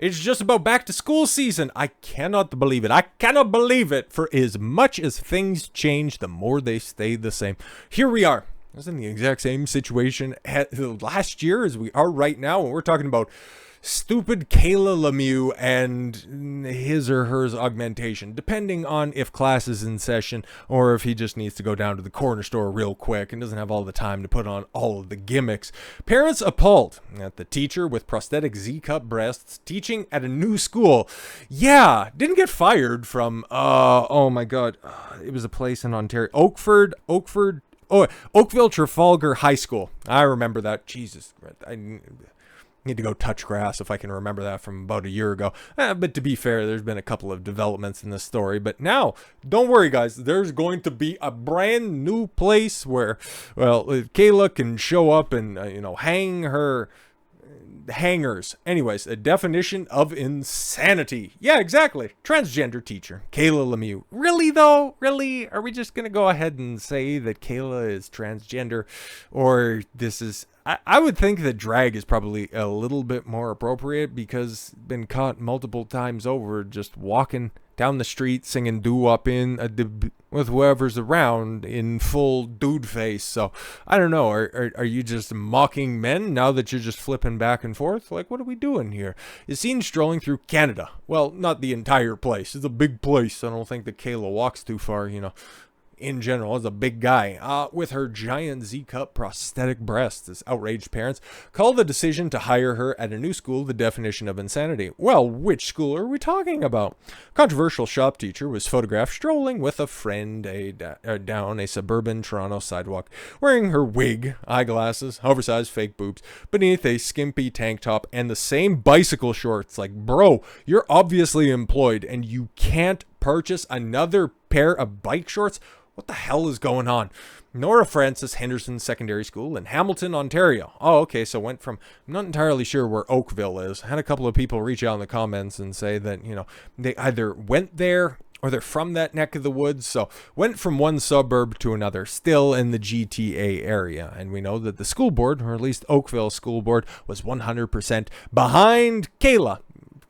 It's just about back to school season. I cannot believe it. I cannot believe it. For as much as things change, the more they stay the same. Here we are. I was in the exact same situation last year as we are right now. And we're talking about stupid Kayla Lemieux and his or hers augmentation, depending on if class is in session or if he just needs to go down to the corner store real quick and doesn't have all the time to put on all of the gimmicks. Parents appalled at the teacher with prosthetic Z-cup breasts teaching at a new school. Yeah, didn't get fired from, oh my God, it was a place in Ontario. Oakville Trafalgar High School. I remember that. Jesus, I need to go touch grass if I can remember that from about a year ago. But to be fair, there's been a couple of developments in this story. But now, don't worry, guys. There's going to be a brand new place where, well, Kayla can show up and, hang her hangers. Anyways, a definition of insanity. Yeah, exactly. Transgender teacher, Kayla Lemieux. Really, though? Really? Are we just going to go ahead and say that Kayla is transgender? Or this is... I would think that drag is probably a little bit more appropriate because been caught multiple times over just walking down the street singing doo-wop with whoever's around in full dude face. So I don't know. Are you just mocking men now that you're just flipping back and forth? Like, what are we doing here? Is seen strolling through Canada. Well, not the entire place. It's a big place. I don't think that Kayla walks too far, in general, as a big guy, with her giant Z-cup prosthetic breasts. As outraged parents call the decision to hire her at a new school the definition of insanity. Well, which school are we talking about? Controversial shop teacher was photographed strolling with a friend down a suburban Toronto sidewalk, wearing her wig, eyeglasses, oversized fake boobs, beneath a skimpy tank top and the same bicycle shorts. Like, bro, you're obviously employed and you can't purchase another pair of bike shorts? What the hell is going on? Nora Francis Henderson Secondary School in Hamilton, Ontario. Oh, okay, so went from, I'm not entirely sure where Oakville is. I had a couple of people reach out in the comments and say that, they either went there or they're from that neck of the woods. So went from one suburb to another, still in the GTA area. And we know that the school board, or at least Oakville School Board, was 100% behind Kayla.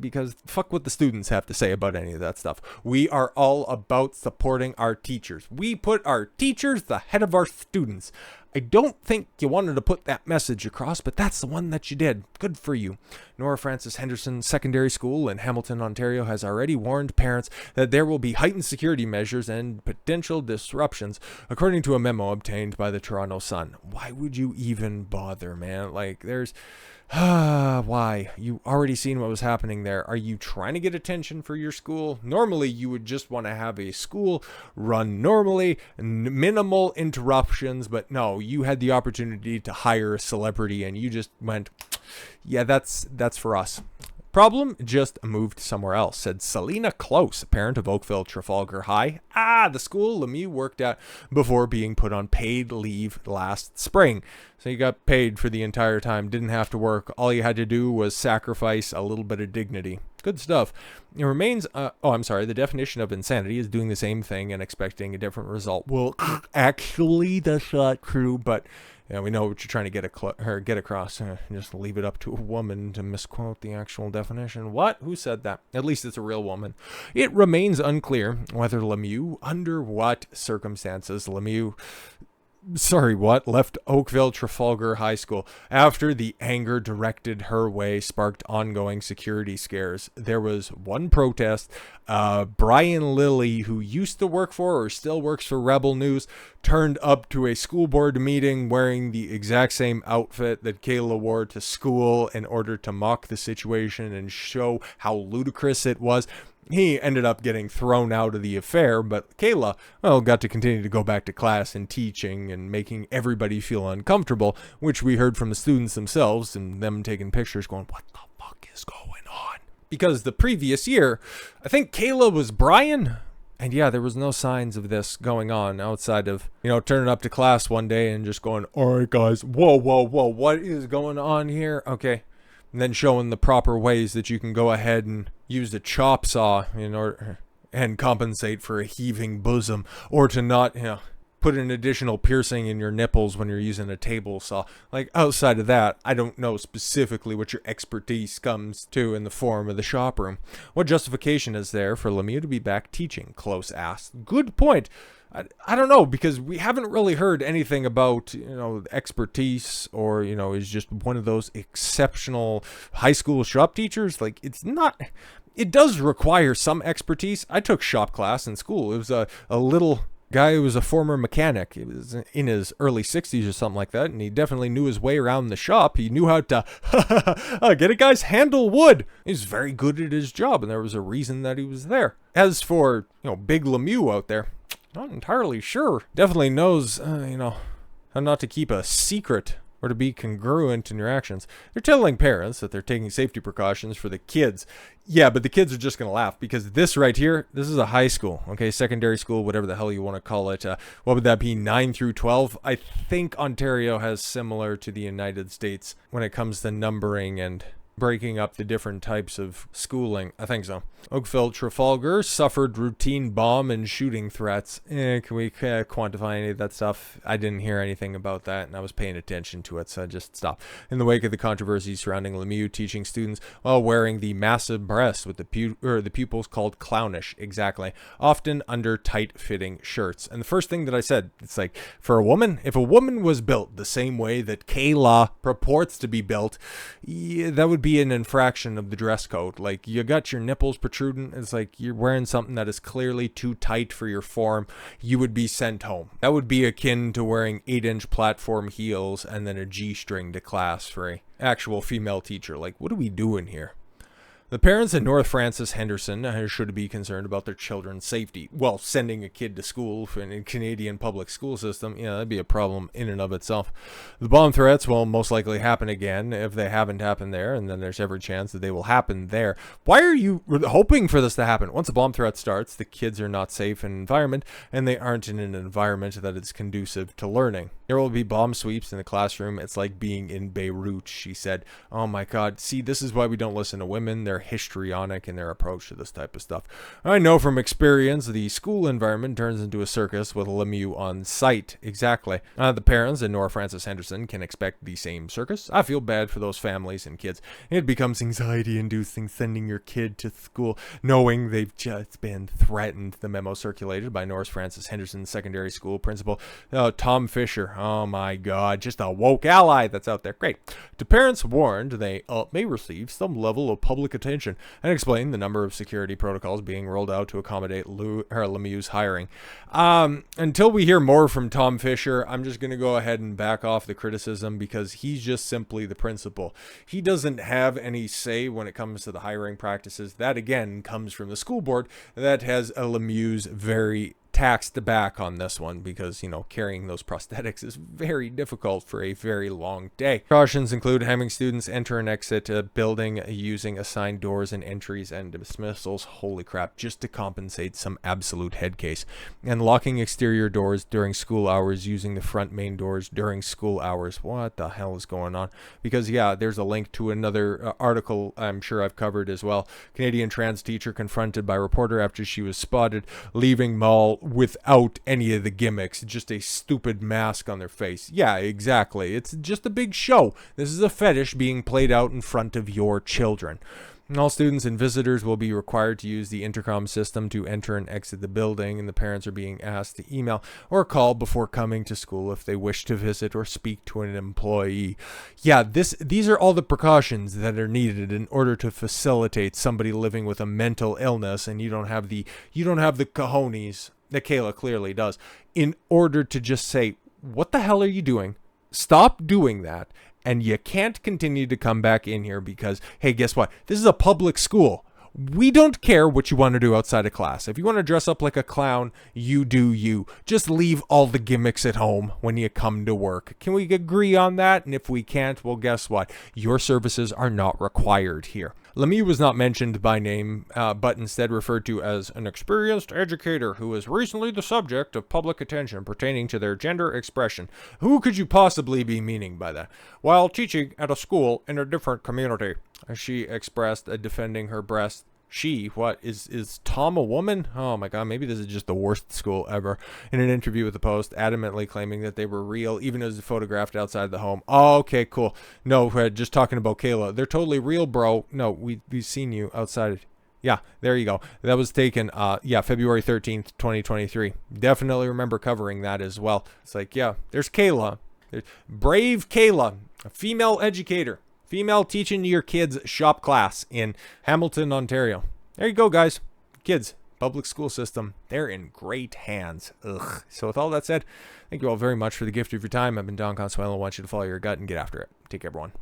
Because fuck what the students have to say about any of that stuff. We are all about supporting our teachers. We put our teachers ahead of our students. I don't think you wanted to put that message across, but that's the one that you did. Good for you. Nora Francis Henderson Secondary School in Hamilton, Ontario has already warned parents that there will be heightened security measures and potential disruptions, according to a memo obtained by the Toronto Sun. Why would you even bother, man? Like, there's... why? You already seen what was happening there. Are you trying to get attention for your school? Normally, you would just want to have a school run normally, minimal interruptions, but no, you had the opportunity to hire a celebrity and you just went, yeah, that's for us. Problem just moved somewhere else, said Selena Close, a parent of Oakville Trafalgar High. The school Lemieux worked at before being put on paid leave last spring. So you got paid for the entire time, didn't have to work. All you had to do was sacrifice a little bit of dignity. Good stuff. It remains, the definition of insanity is doing the same thing and expecting a different result. Well, actually, that's not true, but... yeah, we know what you're trying to get across. Just leave it up to a woman to misquote the actual definition. What? Who said that? At least it's a real woman. It remains unclear whether under what circumstances left Oakville Trafalgar High School after the anger directed her way sparked ongoing security scares. There was one protest. Brian Lilly, who used to work for or still works for Rebel News, turned up to a school board meeting wearing the exact same outfit that Kayla wore to school in order to mock the situation and show how ludicrous it was. He ended up getting thrown out of the affair, but Kayla, got to continue to go back to class and teaching and making everybody feel uncomfortable, which we heard from the students themselves and them taking pictures going, what the fuck is going on? Because the previous year, I think Kayla was Brian. And yeah, there was no signs of this going on outside of, turning up to class one day and just going, all right, guys, whoa, what is going on here? Okay. And then showing the proper ways that you can go ahead and use a chop saw in order and compensate for a heaving bosom, or to not, put an additional piercing in your nipples when you're using a table saw. Like, outside of that, I don't know specifically what your expertise comes to in the form of the shop room. What justification is there for Lemieux to be back teaching? Close asked. Good point. I don't know, because we haven't really heard anything about, expertise, or, is just one of those exceptional high school shop teachers. Like, it does require some expertise. I took shop class in school. It was a little guy who was a former mechanic. He was in his early 60s or something like that, and he definitely knew his way around the shop. He knew how to get a guy's handle wood. He was very good at his job, and there was a reason that he was there. As for, Big Lemieux out there, not entirely sure. Definitely knows, how not to keep a secret or to be congruent in your actions. They're telling parents that they're taking safety precautions for the kids. Yeah, but the kids are just going to laugh, because this right here, this is a high school, okay? Secondary school, whatever the hell you want to call it. What would that be, 9 through 12? I think Ontario has similar to the United States when it comes to numbering and breaking up the different types of schooling. I think so. Oakville Trafalgar suffered routine bomb and shooting threats. Can we quantify any of that stuff? I didn't hear anything about that, and I was paying attention to it, so I just stopped. In the wake of the controversy surrounding Lemieux teaching students while wearing the massive breasts with the pupils called clownish, exactly, often under tight-fitting shirts. And the first thing that I said, it's like, for a woman, if a woman was built the same way that Kayla purports to be built, yeah, that would be an infraction of the dress code. Like, you got your nipples protruding. It's like you're wearing something that is clearly too tight for your form. You would be sent home. That would be akin to wearing 8-inch platform heels and then a G-string to class for an actual female teacher. Like, what are we doing here? The parents at North Francis Henderson should be concerned about their children's safety. Well, sending a kid to school in a Canadian public school system, that'd be a problem in and of itself. The bomb threats will most likely happen again if they haven't happened there, and then there's every chance that they will happen there. Why are you hoping for this to happen? Once a bomb threat starts, the kids are not safe in an environment, and they aren't in an environment that is conducive to learning. There will be bomb sweeps in the classroom. It's like being in Beirut, she said. Oh my God. See, this is why we don't listen to women. They're histrionic in their approach to this type of stuff. I know from experience the school environment turns into a circus with Lemieux on site. Exactly. The parents in Nora Francis Henderson can expect the same circus. I feel bad for those families and kids. It becomes anxiety-inducing sending your kid to school knowing they've just been threatened. The memo circulated by Nora Francis Henderson Secondary School principal Tom Fischer. Oh my God, just a woke ally that's out there. Great. To parents warned they may receive some level of public attention, and explained the number of security protocols being rolled out to accommodate Lemieux's hiring. Until we hear more from Tom Fischer, I'm just going to go ahead and back off the criticism, because he's just simply the principal. He doesn't have any say when it comes to the hiring practices. That, again, comes from the school board that has Lemieux's very taxed back on this one, because carrying those prosthetics is very difficult for a very long day. Precautions include having students enter and exit a building using assigned doors and entries and dismissals, holy crap, just to compensate some absolute head case, and locking exterior doors during school hours using the front main doors during school hours. What the hell is going on? Because there's a link to another article I'm sure I've covered as well. Canadian trans teacher confronted by reporter after she was spotted leaving mall without any of the gimmicks, just a stupid mask on their face. Yeah, exactly. It's just a big show. This is a fetish being played out in front of your children. And all students and visitors will be required to use the intercom system to enter and exit the building, and the parents are being asked to email or call before coming to school if they wish to visit or speak to an employee. Yeah, these are all the precautions that are needed in order to facilitate somebody living with a mental illness, and you don't have the cojones that Kayla clearly does, in order to just say, what the hell are you doing? Stop doing that. And you can't continue to come back in here because, hey, guess what? This is a public school. We don't care what you want to do outside of class. If you want to dress up like a clown, you do you. Just leave all the gimmicks at home when you come to work. Can we agree on that? And if we can't, well, guess what? Your services are not required here. Lemieux was not mentioned by name, but instead referred to as an experienced educator who was recently the subject of public attention pertaining to their gender expression. Who could you possibly be meaning by that? While teaching at a school in a different community, she expressed, defending her breast. She, what, is Tom a woman? Oh my God, maybe this is just the worst school ever. In an interview with the Post, adamantly claiming that they were real, even as photographed outside the home. Oh, okay, cool. No, just talking about Kayla. They're totally real, bro. No, we've seen you outside. Yeah, there you go. That was taken, February 13th, 2023. Definitely remember covering that as well. It's like, yeah, there's Kayla. There's brave Kayla, a female educator. Female teaching your kids shop class in Hamilton, Ontario. There you go, guys. Kids, public school system, they're in great hands. Ugh. So with all that said, thank you all very much for the gift of your time. I've been Don Consuelo. I want you to follow your gut and get after it. Take care, everyone.